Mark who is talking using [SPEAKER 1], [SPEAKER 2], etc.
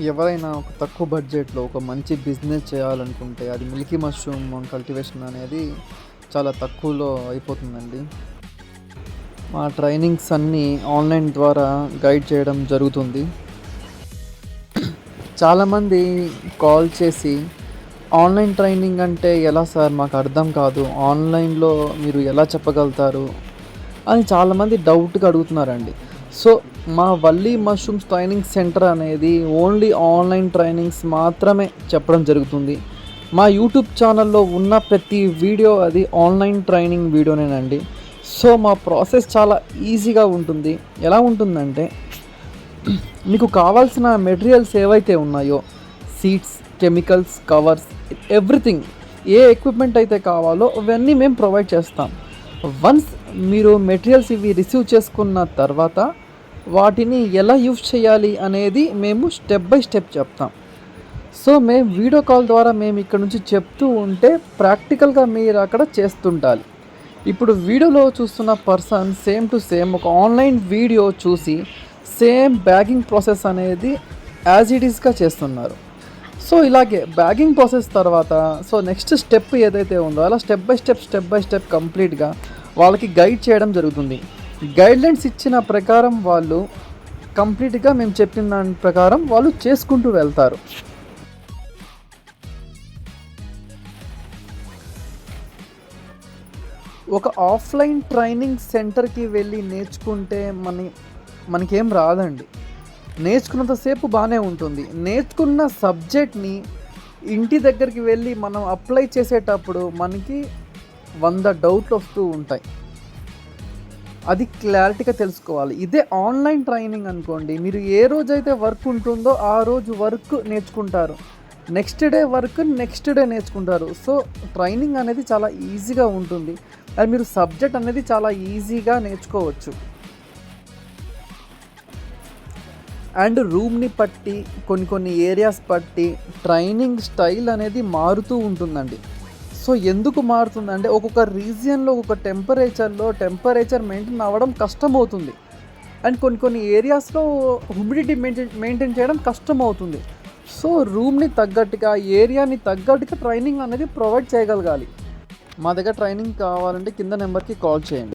[SPEAKER 1] ఎవరైనా ఒక తక్కువ బడ్జెట్‌లో ఒక మంచి బిజినెస్ చేయాలనుకుంటే అది మిల్కీ మష్రూమ్ కల్టివేషన్ అనేది చాలా తక్కువలో అయిపోతుందండి. మా ట్రైనింగ్స్ అన్నీ ఆన్‌లైన్ ద్వారా గైడ్ చేయడం జరుగుతుంది. చాలామంది కాల్ చేసి ఆన్‌లైన్ ట్రైనింగ్ అంటే ఎలా సార్ మాకు అర్థం కాదు. ఆన్‌లైన్‌లో మీరు ఎలా చెప్పగలుగుతారు? అని చాలామంది డౌట్‌గా అడుగుతున్నారండి. సో, మా వల్లీ మష్రూమ్స్ ట్రైనింగ్ సెంటర్ అనేది ఓన్లీ ఆన్‌లైన్ ట్రైనింగ్స్ మాత్రమే చెప్పడం జరుగుతుంది. మా యూట్యూబ్ ఛానల్‌లో ఉన్న ప్రతి వీడియో అది ఆన్‌లైన్ ట్రైనింగ్ వీడియోనేనండి. సో, మా ప్రాసెస్ చాలా ఈజీగా ఉంటుంది. ఎలా ఉంటుందంటే మీకు కావాల్సిన మెటీరియల్స్ ఏవైతే ఉన్నాయో సీడ్స్, కెమికల్స్, కవర్స్, ఎవ్రీథింగ్ ఏ ఎక్విప్మెంట్ అయితే కావాలో అవన్నీ మేము ప్రొవైడ్ చేస్తాం. వన్స్ మీరు మెటీరియల్స్ ఇవి రిసీవ్ చేసుకున్న తర్వాత వాటిని ఎలా యూజ్ చేయాలి అనేది మేము స్టెప్ బై స్టెప్ చెప్తాం. సో మేము వీడియో కాల్ ద్వారా మేము ఇక్కడ నుంచి చెప్తూ ఉంటే ప్రాక్టికల్గా మీరు అక్కడ చేస్తుండాలి. ఇప్పుడు వీడియోలో చూస్తున్న పర్సన్ సేమ్ టు సేమ్ ఒక ఆన్లైన్ వీడియో చూసి సేమ్ బ్యాగింగ్ ప్రాసెస్ అనేది యాజ్ ఇట్ ఈస్గా చేస్తున్నారు. సో ఇలాగే బ్యాగింగ్ ప్రాసెస్ తర్వాత నెక్స్ట్ స్టెప్ ఏదైతే ఉందో అలా స్టెప్ బై స్టెప్ కంప్లీట్గా వాళ్ళకి గైడ్ చేయడం జరుగుతుంది. గైడ్లైన్స్ ఇచ్చిన ప్రకారం వాళ్ళు కంప్లీట్గా మేము చెప్పిన దాని ప్రకారం వాళ్ళు చేసుకుంటూ వెళ్తారు. ఒక ఆఫ్లైన్ ట్రైనింగ్ సెంటర్కి వెళ్ళి నేర్చుకుంటే మనకేం రాదండి. నేర్చుకున్నంతసేపు బాగానే ఉంటుంది. నేర్చుకున్న సబ్జెక్ట్ని ఇంటి దగ్గరికి వెళ్ళి మనం అప్లై చేసేటప్పుడు మనకి 100 డౌట్లు వస్తూ ఉంటాయి. అది క్లారిటీగా తెలుసుకోవాలి. ఇదే ఆన్లైన్ ట్రైనింగ్ అనుకోండి, మీరు ఏ రోజైతే వర్క్ ఉంటుందో ఆ రోజు వర్క్ నేర్చుకుంటారు, next day work next day నేర్చుకుంటారు. సో ట్రైనింగ్ అనేది చాలా ఈజీగా ఉంటుంది. అది మీరు సబ్జెక్ట్ అనేది చాలా ఈజీగా నేర్చుకోవచ్చు. అండ్ రూమ్ని బట్టి కొన్ని ఏరియాస్ బట్టి ట్రైనింగ్ స్టైల్ అనేది మారుతూ ఉంటుందండి. సో ఎందుకు మారుతుందంటే ఒక్కొక్క రీజియన్లో ఒక్కొక్క టెంపరేచర్ మెయింటైన్ అవ్వడం కష్టమవుతుంది. అండ్ కొన్ని ఏరియాస్లో హ్యూమిడిటీ మెయింటైన్ చేయడం కష్టమవుతుంది. సో రూమ్ని తగ్గట్టుగా ఏరియాని తగ్గట్టుగా ట్రైనింగ్ అనేది ప్రొవైడ్ చేయగలగాలి. మా దగ్గర ట్రైనింగ్ కావాలంటే కింద నెంబర్కి కాల్ చేయండి.